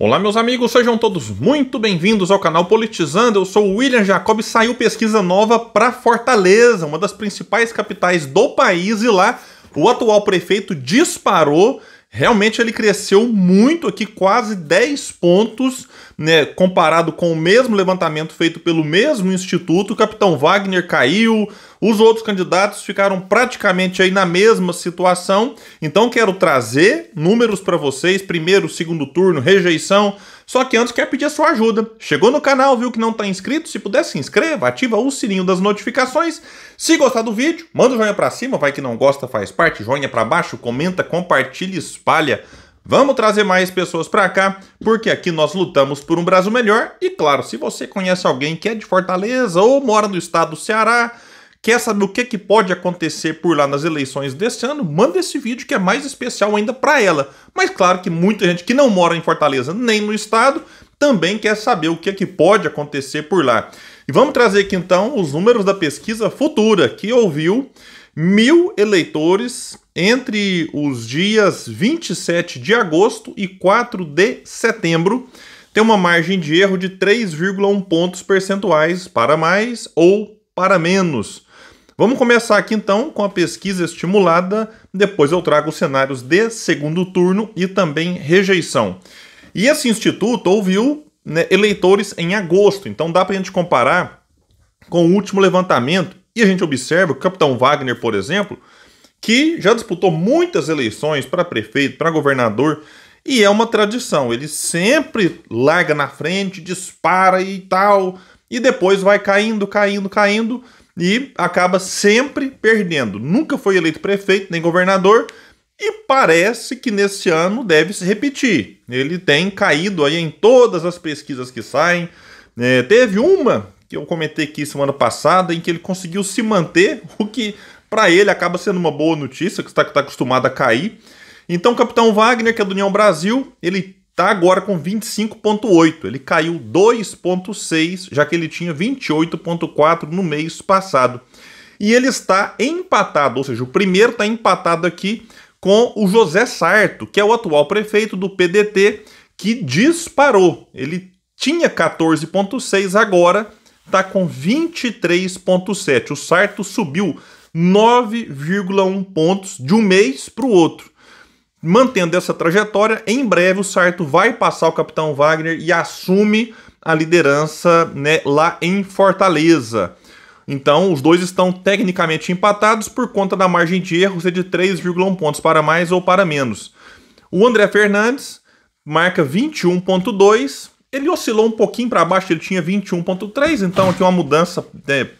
Olá, meus amigos, sejam todos muito bem-vindos ao canal Politizando. Eu sou o William Jacob e saiu pesquisa nova para Fortaleza, uma das principais capitais do país, e lá o atual prefeito disparou. Realmente ele cresceu muito aqui, quase 10 pontos, né, comparado com o mesmo levantamento feito pelo mesmo instituto. O capitão Wagner caiu, os outros candidatos ficaram praticamente aí na mesma situação. Então quero trazer números para vocês, primeiro, segundo turno, rejeição. Só que antes quero pedir a sua ajuda. Chegou no canal, viu que não está inscrito? Se puder, se inscreva, ativa o sininho das notificações. Se gostar do vídeo, manda o joinha para cima, vai que não gosta, faz parte, joinha para baixo, comenta, compartilha, espalha. Vamos trazer mais pessoas para cá, porque aqui nós lutamos por um Brasil melhor. E claro, se você conhece alguém que é de Fortaleza ou mora no estado do Ceará, quer saber o que pode acontecer por lá nas eleições desse ano, manda esse vídeo que é mais especial ainda para ela. Mas claro que muita gente que não mora em Fortaleza nem no estado também quer saber o que pode acontecer por lá. E vamos trazer aqui então os números da pesquisa futura, que ouviu 1.000 eleitores entre os dias 27 de agosto e 4 de setembro. Tem uma margem de erro de 3,1 pontos percentuais para mais ou para menos. Vamos começar aqui então com a pesquisa estimulada, depois eu trago os cenários de segundo turno e também rejeição. E esse instituto ouviu, né, eleitores em agosto, então dá para a gente comparar com o último levantamento, e a gente observa que o capitão Wagner, por exemplo, que já disputou muitas eleições para prefeito, para governador, e é uma tradição, ele sempre larga na frente, dispara e tal, e depois vai caindo, e acaba sempre perdendo. Nunca foi eleito prefeito nem governador e parece que nesse ano deve se repetir. Ele tem caído aí em todas as pesquisas que saem. Teve uma que eu comentei aqui semana passada em que ele conseguiu se manter, o que para ele acaba sendo uma boa notícia, que está acostumado a cair. Então o capitão Wagner, que é do União Brasil, ele está agora com 25,8, ele caiu 2,6, já que ele tinha 28,4 no mês passado. E ele está empatado, ou seja, o primeiro está empatado aqui com o José Sarto, que é o atual prefeito do PDT, que disparou. Ele tinha 14,6, agora está com 23,7. O Sarto subiu 9,1 pontos de um mês para o outro. Mantendo essa trajetória, em breve o Sarto vai passar o capitão Wagner e assume a liderança, né, lá em Fortaleza. Então os dois estão tecnicamente empatados por conta da margem de erro ser de 3,1 pontos para mais ou para menos. O André Fernandes marca 21,2, ele oscilou um pouquinho para baixo, ele tinha 21,3, então aqui uma mudança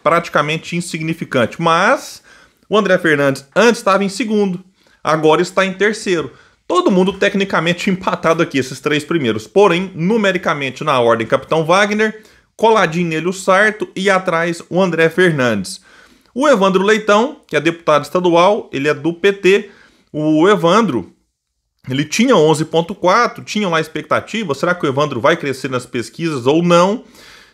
praticamente insignificante. Mas o André Fernandes antes estava em segundo, agora está em terceiro. Todo mundo tecnicamente empatado aqui, esses três primeiros. Porém, numericamente na ordem, capitão Wagner, coladinho nele o Sarto e atrás o André Fernandes. O Evandro Leitão, que é deputado estadual, ele é do PT. O Evandro, ele tinha 11,4, tinha lá expectativa, será que o Evandro vai crescer nas pesquisas ou não?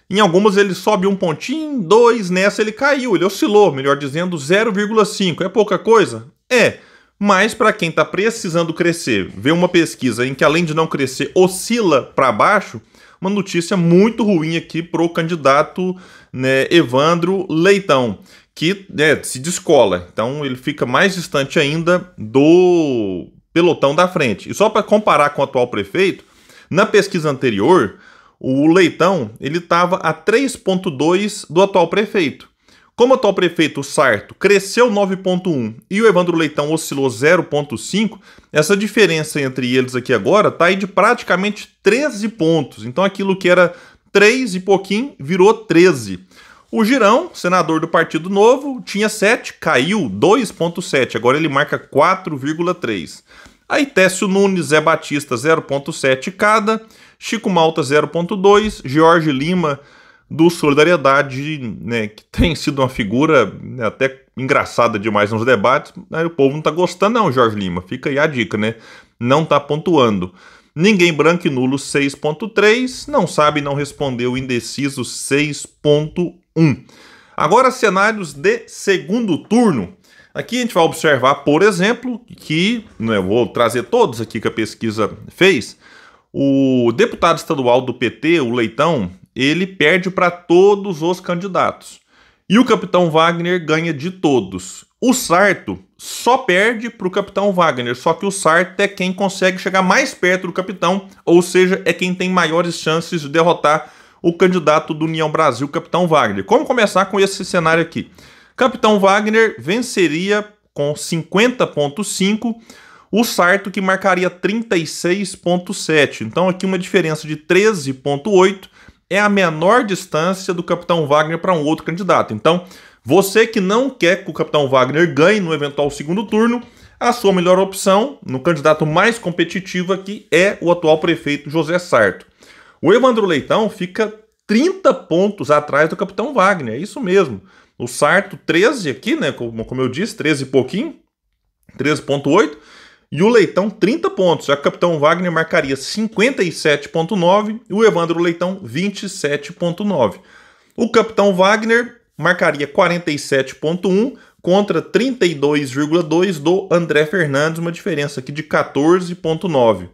Em algumas ele sobe um pontinho, 2, nessa ele caiu, ele oscilou, melhor dizendo, 0,5. É pouca coisa? É. Mas para quem está precisando crescer, ver uma pesquisa em que além de não crescer, oscila para baixo, uma notícia muito ruim aqui para o candidato, né, Evandro Leitão, que, né, se descola. Então ele fica mais distante ainda do pelotão da frente. E só para comparar com o atual prefeito, na pesquisa anterior, o Leitão ele estava a 3,2 do atual prefeito. Como o atual prefeito, o Sarto, cresceu 9,1 e o Evandro Leitão oscilou 0,5, essa diferença entre eles aqui agora está aí de praticamente 13 pontos. Então aquilo que era 3 e pouquinho virou 13. O Girão, senador do Partido Novo, tinha 7, caiu 2,7, agora ele marca 4,3. Aí Técio Nunes, Zé Batista 0,7 cada, Chico Malta 0,2, Jorge Lima do Solidariedade, né, que tem sido uma figura, né, até engraçada demais nos debates, aí o povo não tá gostando não, Jorge Lima, fica aí a dica, né, não tá pontuando. Ninguém branco e nulo 6,3, não sabe, não respondeu, indeciso 6,1. Agora cenários de segundo turno. Aqui a gente vai observar, por exemplo, que, né, eu vou trazer todos aqui que a pesquisa fez, O deputado estadual do PT, o Leitão, ele perde para todos os candidatos. E o capitão Wagner ganha de todos. O Sarto só perde para o capitão Wagner, só que o Sarto é quem consegue chegar mais perto do capitão, ou seja, é quem tem maiores chances de derrotar o candidato do União Brasil, capitão Wagner. Como começar com esse cenário aqui? Capitão Wagner venceria com 50,5%, o Sarto que marcaria 36,7%. Então aqui uma diferença de 13,8% é a menor distância do capitão Wagner para um outro candidato. Então, você que não quer que o capitão Wagner ganhe no eventual segundo turno, a sua melhor opção, no candidato mais competitivo aqui, é o atual prefeito José Sarto. O Evandro Leitão fica 30 pontos atrás do capitão Wagner, é isso mesmo. O Sarto 13 aqui, né, como eu disse, 13 e pouquinho, 13,8%. E o Leitão, 30 pontos. Já que o capitão Wagner marcaria 57,9 e o Evandro Leitão, 27,9. O capitão Wagner marcaria 47,1 contra 32,2 do André Fernandes, uma diferença aqui de 14,9.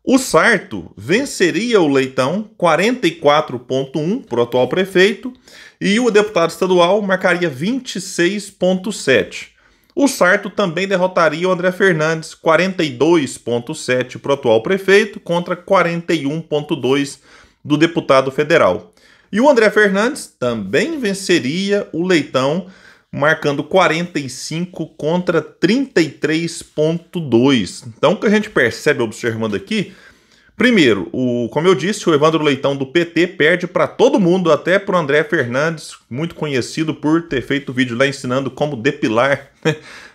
O Sarto venceria o Leitão, 44,1 para o atual prefeito, e o deputado estadual marcaria 26,7. O Sarto também derrotaria o André Fernandes, 42,7 para o atual prefeito, contra 41,2 do deputado federal. E o André Fernandes também venceria o Leitão, marcando 45 contra 33,2. Então, o que a gente percebe observando aqui, primeiro, como eu disse, o Evandro Leitão do PT perde para todo mundo, até para o André Fernandes, muito conhecido por ter feito vídeo lá ensinando como depilar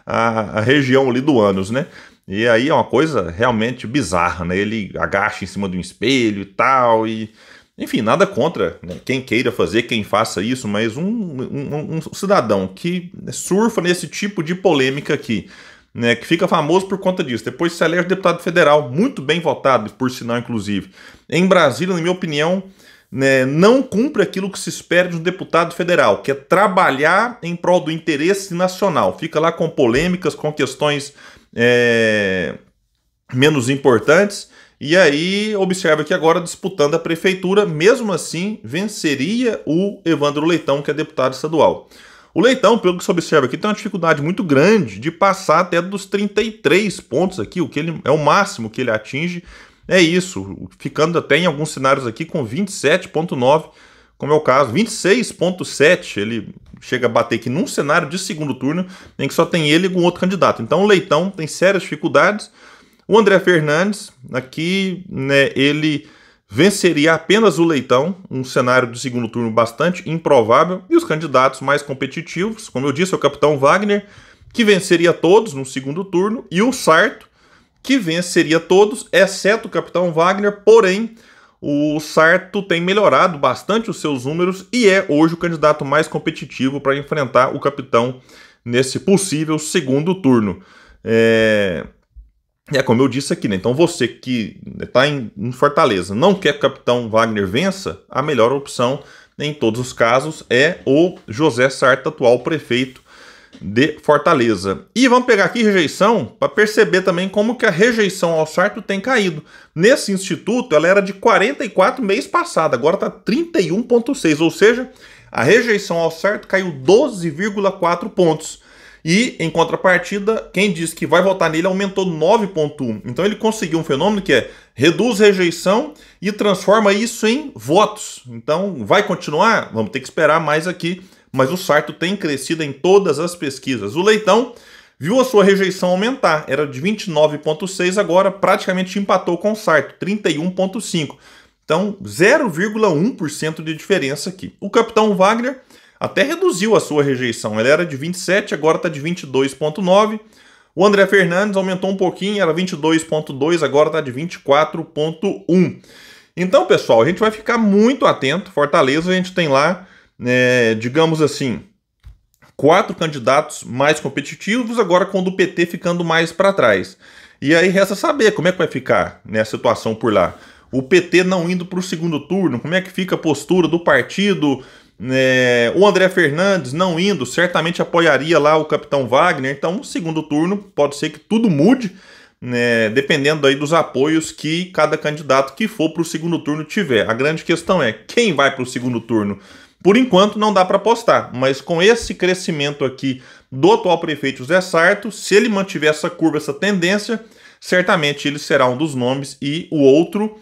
a região ali do ânus, né? E aí é uma coisa realmente bizarra, né? Ele agacha em cima de um espelho e tal, e... Enfim, nada contra, né, quem queira fazer, quem faça isso, mas um cidadão que surfa nesse tipo de polêmica aqui, né, que fica famoso por conta disso. Depois se elege deputado federal, muito bem votado, por sinal, inclusive. Em Brasília, na minha opinião, né, não cumpre aquilo que se espera de um deputado federal, que é trabalhar em prol do interesse nacional. Fica lá com polêmicas, com questões menos importantes. E aí, observa que agora, disputando a prefeitura, mesmo assim, venceria o Evandro Leitão, que é deputado estadual. O Leitão, pelo que se observa aqui, tem uma dificuldade muito grande de passar até dos 33 pontos aqui, o que ele é o máximo que ele atinge, é isso, ficando até em alguns cenários aqui com 27,9, como é o caso, 26,7, ele chega a bater aqui num cenário de segundo turno, em que só tem ele e um outro candidato. Então o Leitão tem sérias dificuldades. O André Fernandes, aqui, né, ele venceria apenas o Leitão, um cenário de segundo turno bastante improvável, e os candidatos mais competitivos, como eu disse, é o capitão Wagner, que venceria todos no segundo turno, e o Sarto, que venceria todos, exceto o capitão Wagner, porém, o Sarto tem melhorado bastante os seus números e é hoje o candidato mais competitivo para enfrentar o capitão nesse possível segundo turno. Como eu disse aqui, né? Então você que está em Fortaleza, não quer que o capitão Wagner vença, a melhor opção em todos os casos é o José Sarto, atual prefeito de Fortaleza. E vamos pegar aqui rejeição para perceber também como que a rejeição ao Sarto tem caído. Nesse instituto ela era de 44 mês passado, agora está 31,6, ou seja, a rejeição ao Sarto caiu 12,4 pontos. E, em contrapartida, quem diz que vai votar nele aumentou 9,1. Então ele conseguiu um fenômeno que é reduz rejeição e transforma isso em votos. Então vai continuar? Vamos ter que esperar mais aqui. Mas o Sarto tem crescido em todas as pesquisas. O Leitão viu a sua rejeição aumentar. Era de 29,6, agora praticamente empatou com o Sarto, 31,5. Então 0,1% de diferença aqui. O capitão Wagner até reduziu a sua rejeição, ele era de 27, agora está de 22,9. O André Fernandes aumentou um pouquinho, era 22,2, agora está de 24,1. Então, pessoal, a gente vai ficar muito atento. Fortaleza, a gente tem lá, digamos assim, 4 candidatos mais competitivos, agora com o do PT ficando mais para trás. E aí resta saber como é que vai ficar, né, a situação por lá. O PT não indo para o segundo turno, como é que fica a postura do partido? O André Fernandes não indo, certamente apoiaria lá o capitão Wagner. Então, no segundo turno, pode ser que tudo mude, né, dependendo aí dos apoios que cada candidato que for para o segundo turno tiver. A grande questão é quem vai para o segundo turno. Por enquanto não dá para apostar, mas com esse crescimento aqui do atual prefeito José Sarto, se ele mantiver essa curva, essa tendência, certamente ele será um dos nomes e o outro,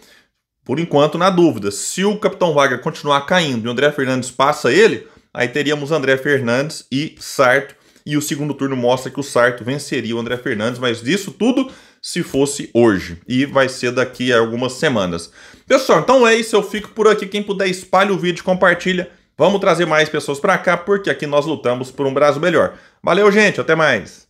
por enquanto, na dúvida. Se o Capitão Wagner continuar caindo e o André Fernandes passa ele, aí teríamos André Fernandes e Sarto, e o segundo turno mostra que o Sarto venceria o André Fernandes, mas disso tudo se fosse hoje, e vai ser daqui a algumas semanas. Pessoal, então é isso, eu fico por aqui. Quem puder, espalhe o vídeo, compartilha. Vamos trazer mais pessoas para cá, porque aqui nós lutamos por um Brasil melhor. Valeu, gente, até mais!